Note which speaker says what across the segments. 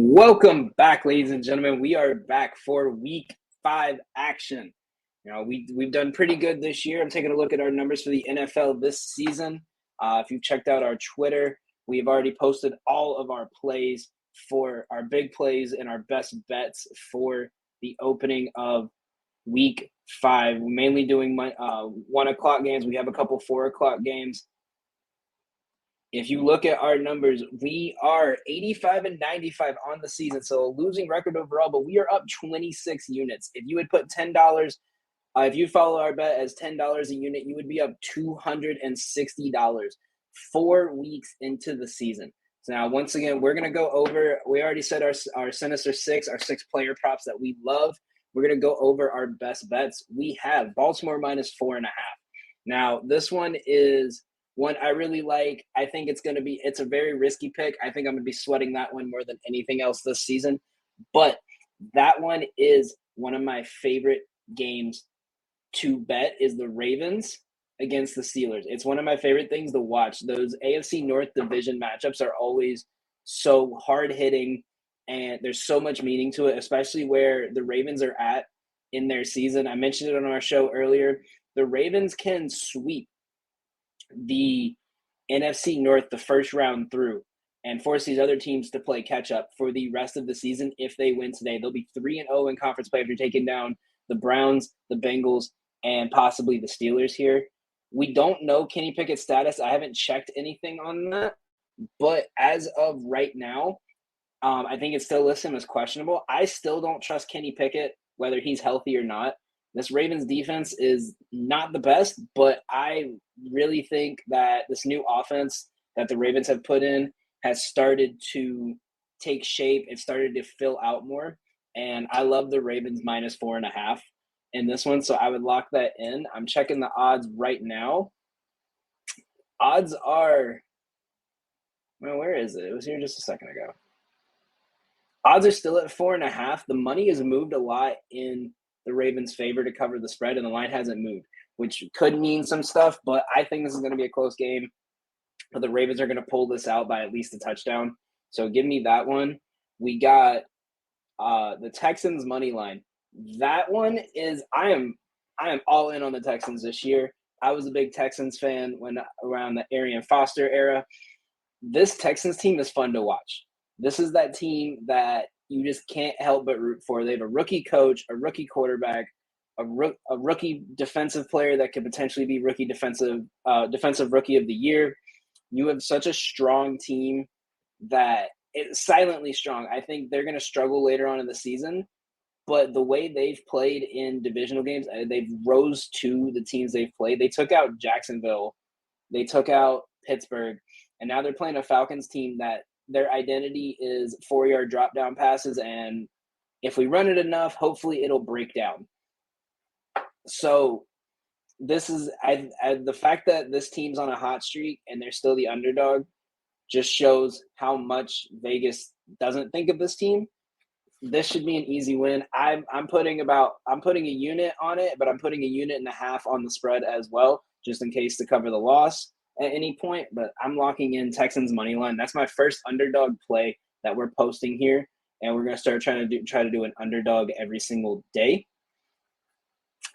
Speaker 1: Welcome back, ladies and gentlemen. We are back for week 5 action. We've done pretty good this year. I'm taking a look at our numbers for the NFL this season. If you've checked out our Twitter, we've already posted all of our plays for our big plays and our best bets for the opening of week 5. We're mainly doing 1 o'clock games. We have a couple 4 o'clock games. If you look at our numbers, we are 85 and 95 on the season, so a losing record overall, but we are up 26 units. If you would put $10, if you follow our bet as $10 a unit, you would be up $260 4 weeks into the season. So now, once again, we're going to go over, we already said our Sinister 6, our 6 player props that we love. We're going to go over our best bets. We have Baltimore minus 4.5. Now, this one is one I really like. I think it's a very risky pick. I think I'm going to be sweating that one more than anything else this season. But that one is one of my favorite games to bet is the Ravens against the Steelers. It's one of my favorite things to watch. Those AFC North division matchups are always so hard-hitting, and there's so much meaning to it, especially where the Ravens are at in their season. I mentioned it on our show earlier. The Ravens can sweep the NFC North the first round through and force these other teams to play catch up for the rest of the season. If they win today, they'll be 3-0 in conference play after taking down the Browns, the Bengals, and possibly the Steelers here. We don't know Kenny Pickett's status. I haven't checked anything on that, but as of right now, I think it's still listed as questionable. I still don't trust Kenny Pickett, whether he's healthy or not. This Ravens defense is not the best, but I really think that this new offense that the Ravens have put in has started to take shape. It started to fill out more, and I love the Ravens minus 4.5 in this one, so I would lock that in. I'm checking the odds right now. Odds are, well, where is it? It was here just a second ago. Odds are still at 4.5. The money has moved a lot in the Ravens' favor to cover the spread, and the line hasn't moved, which could mean some stuff, but I think this is going to be a close game. But the Ravens are going to pull this out by at least a touchdown. So give me that one. We got the Texans money line. That one is I am all in on the Texans this year. I was a big Texans fan when around the Arian Foster era. This Texans team is fun to watch. This is that team that you just can't help but root for. They have a rookie coach, a rookie quarterback, a rookie defensive player that could potentially be defensive rookie of the year. You have such a strong team that it's silently strong. I think they're going to struggle later on in the season, but the way they've played in divisional games, they've rose to the teams they've played. They took out Jacksonville, they took out Pittsburgh, and now they're playing a Falcons team that their identity is 4-yard drop down passes, and if we run it enough, hopefully it'll break down. So this is the fact that this team's on a hot streak and they're still the underdog just shows how much Vegas doesn't think of this team. This should be an easy win. I'm putting a unit on it, but I'm putting 1.5 units on the spread as well, just in case to cover the loss at any point. But I'm locking in Texans money line. That's my first underdog play that we're posting here, and we're gonna start try to do an underdog every single day.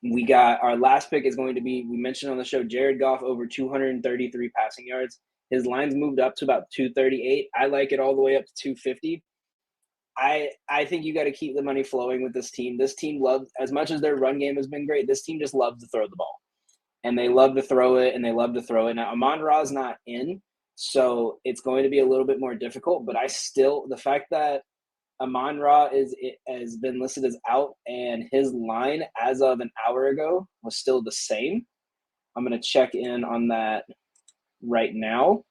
Speaker 1: We got our last pick is going to be, we mentioned on the show, Jared Goff over 233 passing yards. His line's moved up to about 238. I like it all the way up to 250. I think you got to keep the money flowing with this team. This team loves, as much as their run game has been great, this team just loves to throw the ball. And they love to throw it, and they love to throw it. Now, Amon-Ra's not in, so it's going to be a little bit more difficult, but the fact that Amon-Ra has been listed as out, and his line as of an hour ago was still the same. I'm going to check in on that right now.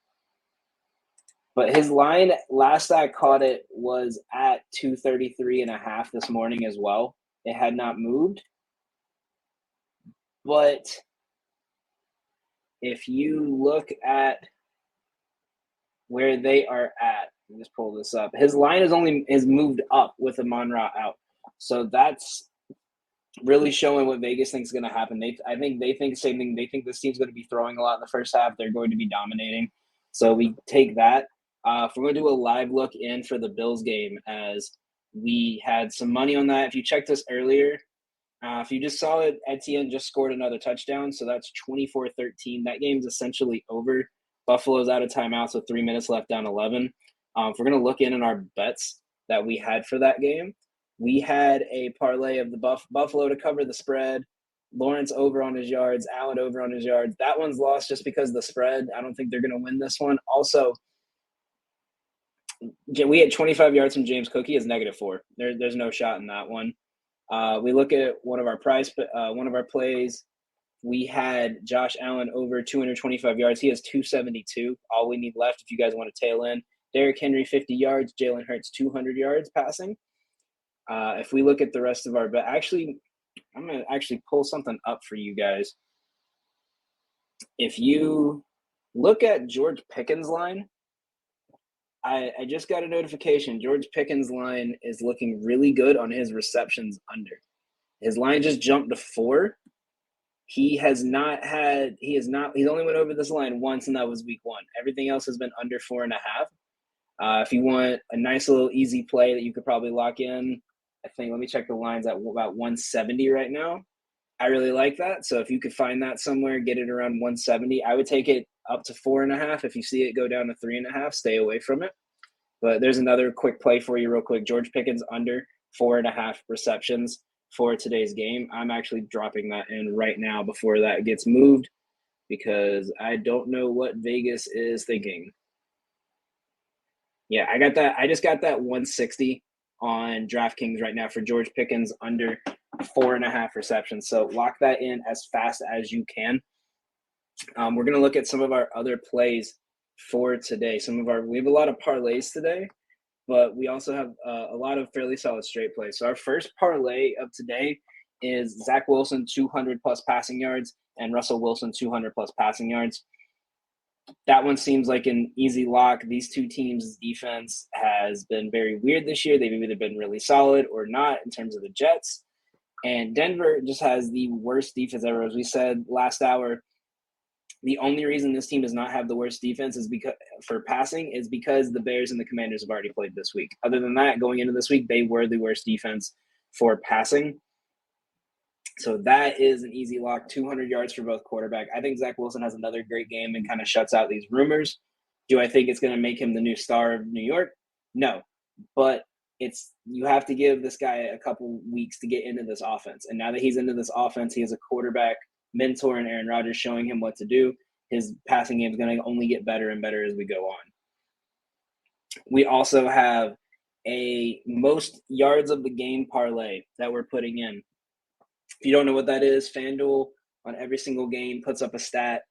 Speaker 1: But his line, last I caught it, was at 233.5 this morning as well. It had not moved. But if you look at where they are at, let me just pull this up. His line is moved up with Amon-Ra out. So that's really showing what Vegas thinks is going to happen. I think they think the same thing. They think this team's going to be throwing a lot in the first half. They're going to be dominating. So we take that. If we're going to do a live look in for the Bills game, as we had some money on that. If you checked us earlier, if you just saw it, Etienne just scored another touchdown, so that's 24-13. That game's essentially over. Buffalo's out of timeout, so 3 minutes left, down 11. If we're going to look in our bets that we had for that game, we had a parlay of the Buffalo to cover the spread, Lawrence over on his yards, Allen over on his yards. That one's lost just because of the spread. I don't think they're going to win this one. Also, we had 25 yards from James Cook. He is -4. There's no shot in that one. We look at one of our plays. We had Josh Allen over 225 yards. He has 272. All we need left if you guys want to tail in. Derrick Henry, 50 yards. Jalen Hurts, 200 yards passing. If we look at the rest of our bet, I'm going to actually pull something up for you guys. If you look at George Pickens' line, I just got a notification. George Pickens' line is looking really good on his receptions under. His line just jumped to 4. He's only went over this line once, and that was week 1. Everything else has been under 4.5. If you want a nice little easy play that you could probably lock in, let me check the lines at about 170 right now. I really like that. So if you could find that somewhere, get it around 170. I would take it up to 4.5. If you see it go down to 3.5, stay away from it. But there's another quick play for you real quick. George Pickens under 4.5 receptions for today's game. I'm actually dropping that in right now before that gets moved because I don't know what Vegas is thinking. Yeah, I just got that 160 on DraftKings right now for George Pickens under 4.5 receptions. So lock that in as fast as you can. We're going to look at some of our other plays for today. We have a lot of parlays today, but we also have a lot of fairly solid straight plays. So our first parlay of today is Zach Wilson 200 plus passing yards and Russell Wilson 200 plus passing yards. That one seems like an easy lock. These two teams' defense has been very weird this year. They've either been really solid or not in terms of the Jets. And Denver just has the worst defense ever. As we said last hour, the only reason this team does not have the worst defense is because the Bears and the Commanders have already played this week. Other than that, going into this week, they were the worst defense for passing. So that is an easy lock, 200 yards for both quarterback. I think Zach Wilson has another great game and kind of shuts out these rumors. Do I think it's going to make him the new star of New York? No, but you have to give this guy a couple weeks to get into this offense. And now that he's into this offense, he has a quarterback mentor in Aaron Rodgers showing him what to do. His passing game is going to only get better and better as we go on. We also have a most yards of the game parlay that we're putting in. If you don't know what that is, FanDuel on every single game puts up a stat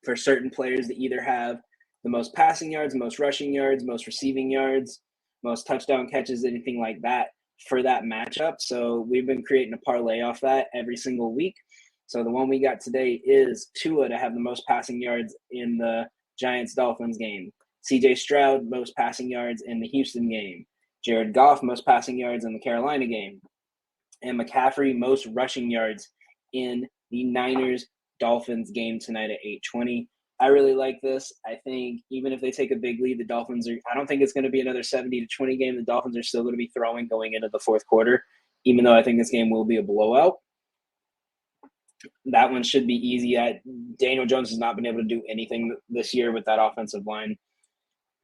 Speaker 1: for certain players that either have the most passing yards, most rushing yards, most receiving yards, most touchdown catches, anything like that for that matchup. So we've been creating a parlay off that every single week. So the one we got today is Tua to have the most passing yards in the Giants-Dolphins game. CJ Stroud, most passing yards in the Houston game. Jared Goff, most passing yards in the Carolina game. And McCaffrey, most rushing yards in the Niners-Dolphins game tonight at 8:20. I really like this. I think even if they take a big lead, I don't think it's going to be another 70-20 game. The Dolphins are still going to be throwing going into the fourth quarter, even though I think this game will be a blowout. That one should be easy. Daniel Jones has not been able to do anything this year with that offensive line.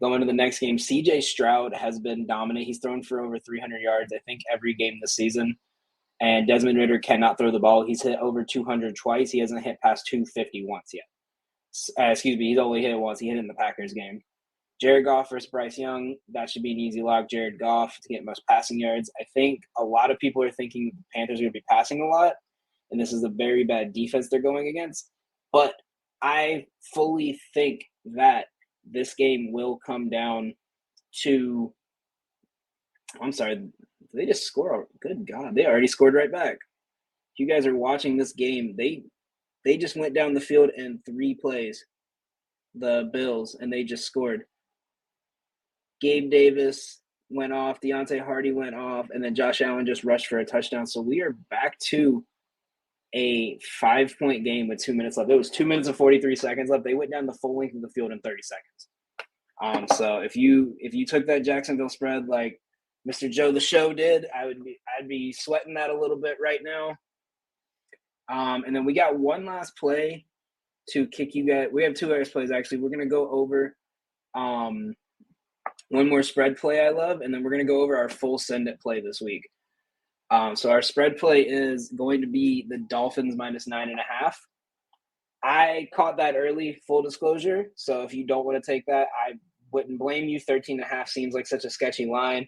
Speaker 1: Going to the next game, CJ Stroud has been dominant. He's thrown for over 300 yards, I think, every game this season. And Desmond Ridder cannot throw the ball. He's hit over 200 twice. He hasn't hit past 250 once yet. He's only hit it once. He hit it in the Packers game. Jared Goff versus Bryce Young. That should be an easy lock. Jared Goff to get most passing yards. I think a lot of people are thinking the Panthers are going to be passing a lot, and this is a very bad defense they're going against. But I fully think that this game will come down to – I'm sorry – they just score. Good God. They already scored right back. If you guys are watching this game, they just went down the field in 3 plays, the Bills, and they just scored. Gabe Davis went off. Deontay Hardy went off. And then Josh Allen just rushed for a touchdown. So we are back to a 5-point game with 2 minutes left. It was 2 minutes and 43 seconds left. They went down the full length of the field in 30 seconds. So if you took that Jacksonville spread like Mr. Joe the Show did, I'd be sweating that a little bit right now. And then we got one last play to kick you guys. We have two other plays actually. We're gonna go over one more spread play I love, and then we're gonna go over our full send it play this week. So our spread play is going to be the Dolphins -9.5. I caught that early, full disclosure. So if you don't want to take that, I wouldn't blame you. 13.5 seems like such a sketchy line.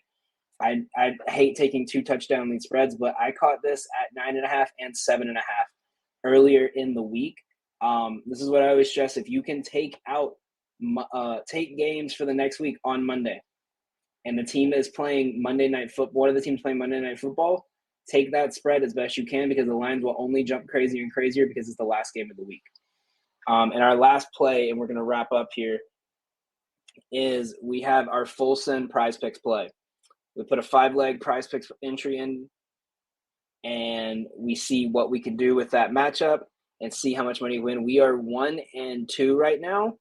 Speaker 1: I hate taking 2 touchdown lead spreads, but I caught this at 9.5 and 7.5 earlier in the week. This is what I always stress: if you can take games for the next week on Monday, and the team is playing Monday Night Football, one of the teams playing Monday Night Football, take that spread as best you can, because the lines will only jump crazier and crazier because it's the last game of the week. And our last play, and we're going to wrap up here, is we have our full send Prize Picks play. We put a 5-leg Prize Picks entry in, and we see what we can do with that matchup and see how much money we win. We are 1-2 right now.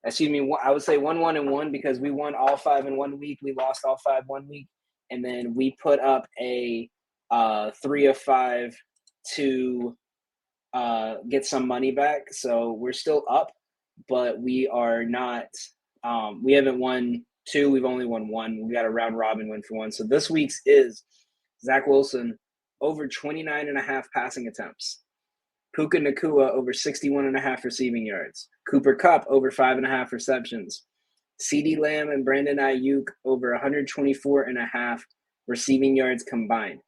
Speaker 1: Excuse me, I would say 1-1-1 because we won all 5 in 1 week. We lost all 5 1 week. And then we put up a 3 of 5 to get some money back. So we're still up, but we are not we haven't won 2. We've only won 1. We got a round robin win for 1. So this week's is Zach Wilson over 29.5 passing attempts. Puka Nacua over 61.5 receiving yards. Cooper Kupp over 5.5 receptions. CeeDee Lamb and Brandon Ayuk over 124.5 receiving yards combined.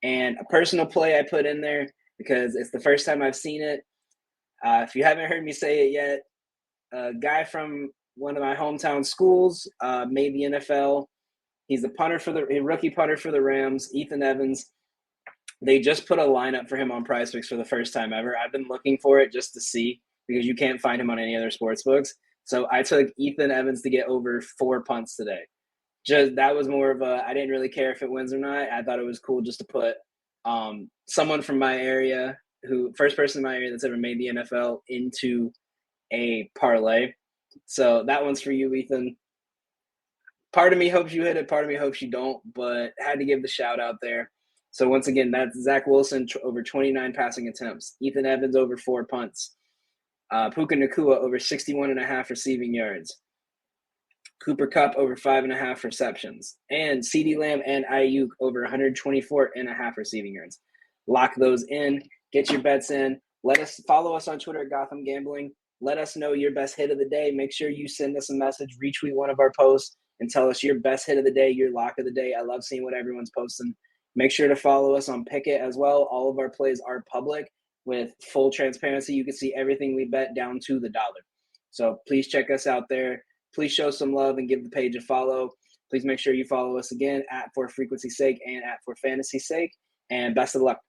Speaker 1: And a personal play I put in there because it's the first time I've seen it. If you haven't heard me say it yet, a guy from one of my hometown schools made the NFL. He's a rookie punter for the Rams, Ethan Evans. They just put a lineup for him on Prize Picks for the first time ever. I've been looking for it just to see because you can't find him on any other sports books. So I took Ethan Evans to get over 4 punts today. Just that was more of I didn't really care if it wins or not. I thought it was cool just to put someone from my area, first person in my area that's ever made the NFL, into a parlay. So that one's for you, Ethan. Part of me hopes you hit it. Part of me hopes you don't, but had to give the shout out there. So once again, that's Zach Wilson over 29 passing attempts. Ethan Evans over 4 punts. Puka Nacua over 61.5 receiving yards. Cooper Kupp over 5.5 receptions. And CeeDee Lamb and Ayuk over 124.5 receiving yards. Lock those in. Get your bets in. Follow us on Twitter at Gotham Gambling. Let us know your best hit of the day. Make sure you send us a message, retweet one of our posts, and tell us your best hit of the day, your lock of the day. I love seeing what everyone's posting. Make sure to follow us on Pick'It as well. All of our plays are public with full transparency. You can see everything we bet down to the dollar. So please check us out there. Please show some love and give the page a follow. Please make sure you follow us again at For Frequency's Sake and at For Fantasy's Sake. And best of luck.